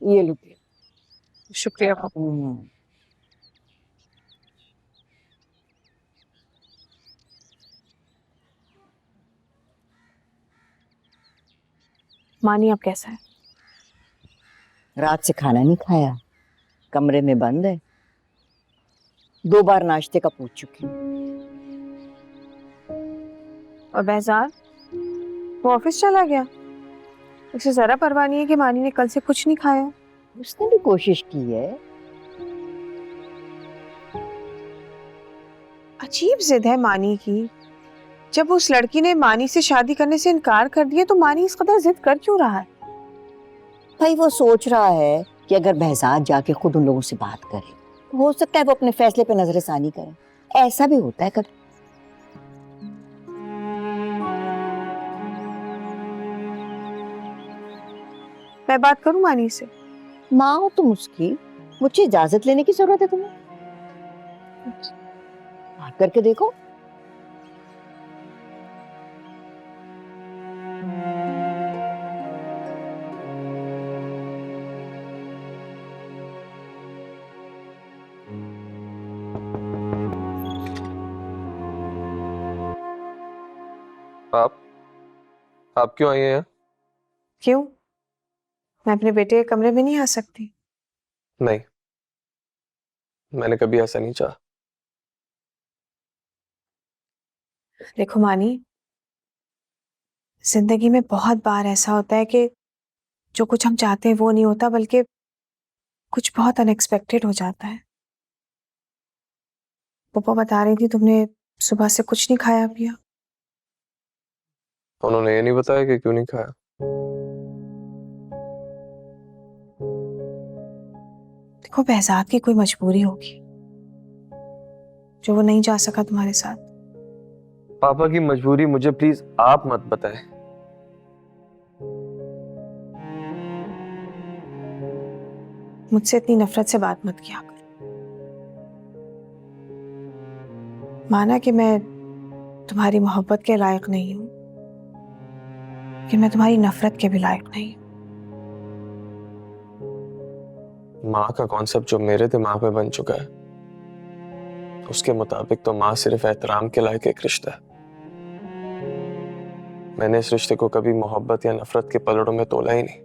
ये लो पिया। शुक्रिया पापा। मानी अब कैसा है? रात से खाना नहीं खाया, कमरे में बंद है। 2 बार नाश्ते का पूछ चुकी हूँ। और बेहजार वो ऑफिस चला गया? उसे जरा परवाह नहीं है कि मानी ने कल से कुछ नहीं खाया। उसने भी कोशिश की है। अजीब जिद है मानी की। जब उस लड़की ने मानी से शादी करने से इनकार कर दिया तो मानी इस कदर जिद कर क्यों रहा है? भाई वो सोच रहा है कि अगर बहजाद जाके खुद उन लोगों से बात करे तो हो सकता है वो अपने फैसले पे नजरसानी करे। ऐसा भी होता है कभी। मैं बात करूं मानी से? माँ हो तुम उसकी, मुझे इजाजत लेने की जरूरत है तुम्हें? बात करके देखो। आप क्यों आई हैं यहाँ? क्यों? मैं अपने बेटे के कमरे में नहीं आ सकती? नहीं, मैंने कभी ऐसा नहीं चाहा। देखो मानी, जिंदगी में बहुत बार ऐसा होता है कि जो कुछ हम चाहते हैं वो नहीं होता, बल्कि कुछ बहुत अनएक्सपेक्टेड हो जाता है। पापा बता रही थी तुमने सुबह से कुछ नहीं खाया पिया। उन्होंने ये नहीं बताया कि क्यों नहीं खाया? देखो बहजाद की कोई मजबूरी होगी जो वो नहीं जा सका तुम्हारे साथ। पापा की मजबूरी मुझे प्लीज आप मत बताएं। मुझसे इतनी नफरत से बात मत किया कर। माना कि मैं तुम्हारी मोहब्बत के लायक नहीं हूं, कि मैं तुम्हारी नफरत के भी लायक नहीं हूं। माँ का कॉन्सेप्ट जो मेरे दिमाग में बन चुका है, उसके मुताबिक तो माँ सिर्फ एहतराम के लायक एक रिश्ता है। मैंने इस रिश्ते को कभी मोहब्बत या नफरत के पलड़ों में तोला ही नहीं।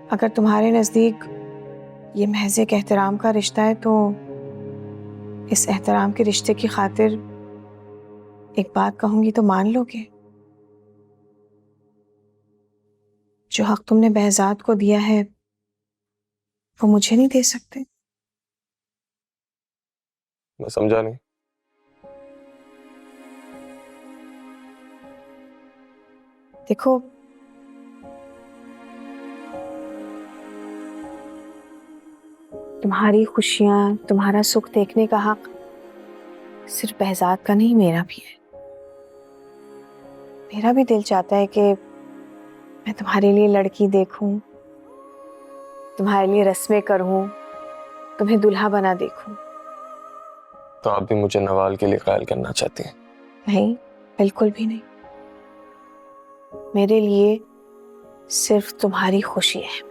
अगर तुम्हारे नजदीक ये महज एक एहतराम का रिश्ता है तो इस एहतराम के रिश्ते की खातिर एक बात कहूंगी तो मान लोगे? जो हक तुमने बहजाद को दिया है वो मुझे नहीं दे सकते? मैं समझा नहीं। देखो, तुम्हारी खुशियां, तुम्हारा सुख देखने का हक सिर्फ बहजाद का नहीं, मेरा भी है। मेरा भी दिल चाहता है कि मैं तुम्हारे लिए लड़की देखूं, तुम्हारे लिए रस्में करूं, तुम्हें दुल्हा बना देखूं। तो आप भी मुझे नवाल के लिए कायल करना चाहती हैं? नहीं, बिल्कुल भी नहीं। मेरे लिए सिर्फ तुम्हारी खुशी है।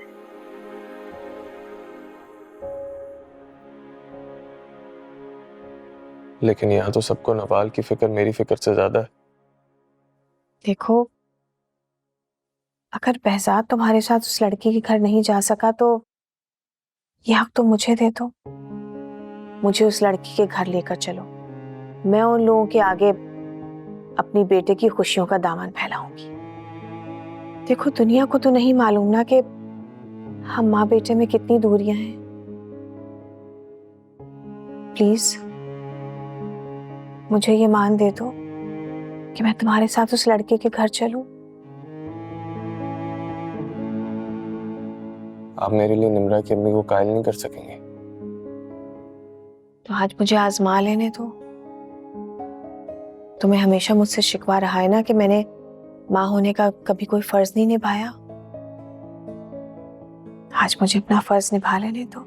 लेकिन यहाँ तो सबको नवाल की फिक्र मेरी फिक्र से ज्यादा है। देखो, अगर बहजाद तुम्हारे साथ उस लड़की के घर नहीं जा सका तो यह हक तो मुझे दे दो। मुझे उस लड़की के घर लेकर चलो। मैं उन लोगों के आगे अपनी बेटे की खुशियों का दामन फैलाऊंगी। देखो, दुनिया को तो नहीं मालूम ना कि हम माँ बेटे में कितनी दूरियां हैं। प्लीज मुझे ये मान दे दो कि मैं तुम्हारे साथ उस लड़के के घर चलूं। आप मेरे लिए निम्रा की अम्मी को कायल नहीं कर सकेंगे? तो आज मुझे आजमा लेने दो। तुम्हें हमेशा मुझसे शिकवा रहा है ना कि मैंने माँ होने का कभी कोई फर्ज नहीं निभाया। आज मुझे अपना फर्ज निभा लेने दो।